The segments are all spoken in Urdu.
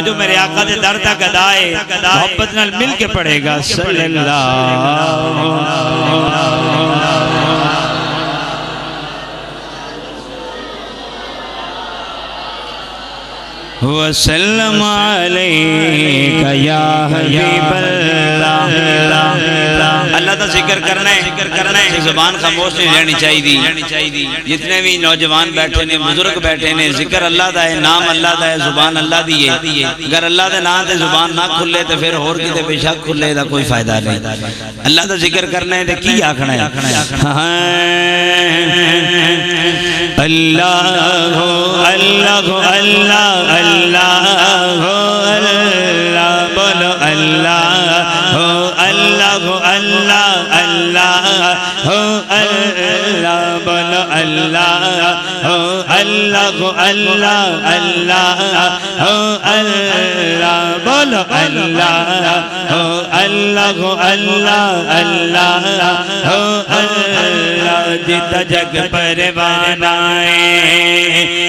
جو میرے آقا دے در تک ادائے محبت نال مل کے پڑھے گا صلی اللہ وسلم علیک یا حبیب اللہ اللہ کا ذکر کرنا ہے زبان خاموش نہیں رہنی چاہیے جتنے بھی نوجوان بیٹھے نے بزرگ بیٹھے نے ذکر اللہ دا ہے نام اللہ دا ہے زبان اللہ دی ہے اگر اللہ دے نام تے زبان نہ کھلے تو پھر اور کتے بے شک کھلے دا کوئی فائدہ نہیں اللہ دا ذکر کرنا ہے تو کی آکھنا ہے اللہ اللہ اللہ اللہ اللہ بولو اللہ اللہ اللہ اللہ اللہ بولو اللہ اللہ اللہ اللہ اللہ بولو اللہ اللہ اللہ اللہ اللہ جیتا جگ پروانہ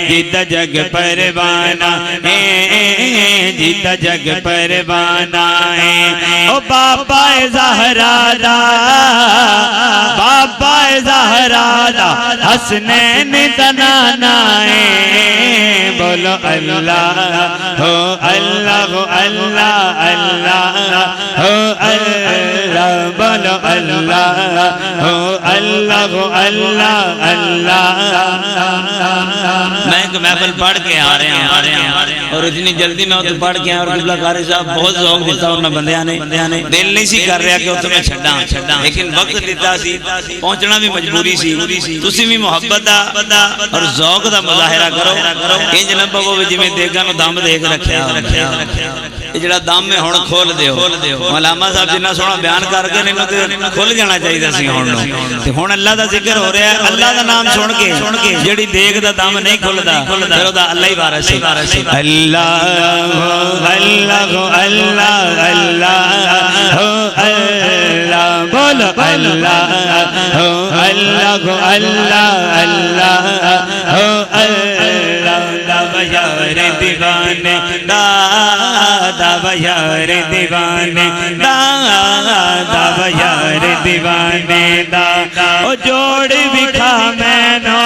جیتا جگ پروانہ جیتا جگ پروانہ او بابا زہرا دا بابا زہرا دا حسنین دنانا بولو اللہ ہو اللہ اللہ اللہ ہو اللہ بولو اللہ ہو اللہ اللہ اللہ میں ایک محفل پڑھ کے آ رہے ہیں اور اتنی جلدی میں تو پڑھ کے آیا اور قبلہ قاری صاحب بہت ذوق دیتا انہوں بندیاں نے دل نہیں سی کر رہا کہ اتنے چھڑا لیکن وقت دیتا سی پہنچنا بھی مجبوری سی تسی بھی محبت اور ذوق دا مظاہرہ کرو انج نہ پگو بھی جی میں دیکھا نو دم دیکھ رکھیا یہ جڑا دم میں ہون کھول دیو علامہ صاحب جنہ سونا بیان کر کے نہیں کھول جانا چاہیے سی ہون اللہ دا ذکر ہو رہا ہے اللہ دا نام سن کے جڑی دیکھ دا دم نہیں کھلدا پھر دا اللہ ہی وارث ہے اللہ اللہ اللہ اللہ اللہ بولو اللہ اللہ اللہ اللہ دا یار دیوانے دا یار دیوانے دا یار دیوانے دا او جوڑ بکھا میں نو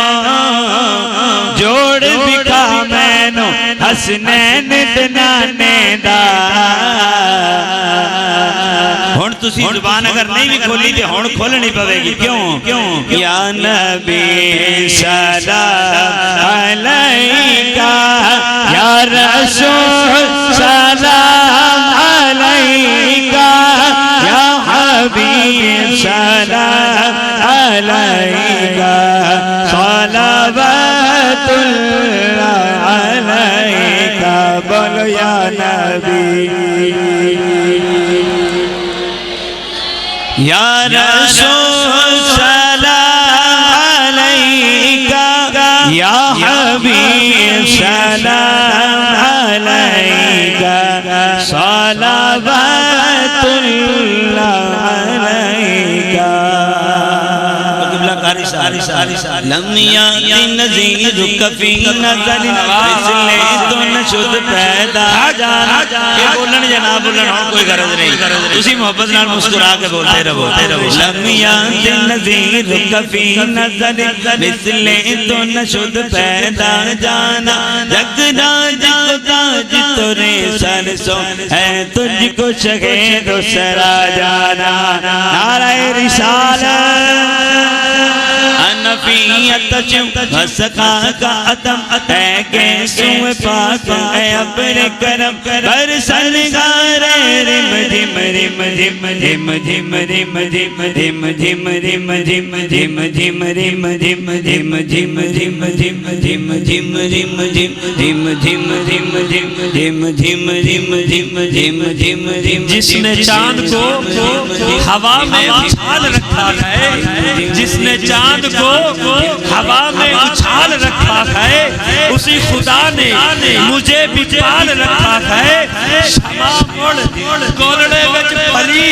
جوڑ بکھا میں نو حسنین دنانے دا ہون تسی زبان اگر نہیں بھی کھولی تو ہون کھولنی پوے گی کیوں یا نبی سلام علیکہ یا رسول سلام علیکہ یا حبیب سلام علیکہ صلوات اللہ علیکہ بولو یا نبی یا رسول سلام علیکہ یا حبیب سلام علیکہ صلوات اللہ علیکہ لم یاتی نظیرک فی نظر مثل تو نشد پیدا جانا یہ بولن یا نہ بولن ہوں کوئی غرض نہیں اسی محبت نال مسکرا کے بولتے رہو لم یاتی نظیرک فی نظر مثل تو نشد پیدا جانا جگ راج کو تاج تورے سر سو ہے تجھ کو شگے دوسرا جانا نعرہ رسالت انفیت چم وسقا کا عدم اے کیسو پاک اے ابر کرم برسل گارے رم جم رم جم جم جم رم جم جم جم رم جم جم جم رم جم جم جم جم جم جم جم رم جم جم جم رم جم جم جم جم جم جم رم جس نے چاند کو ہوا میں اچھال رکھا ہے جس نے چاند کو ہوا میں اچھال رکھا ہے اسی خدا نے مجھے بھی پال رکھا ہے شما مڑ گولڑے وچ پلی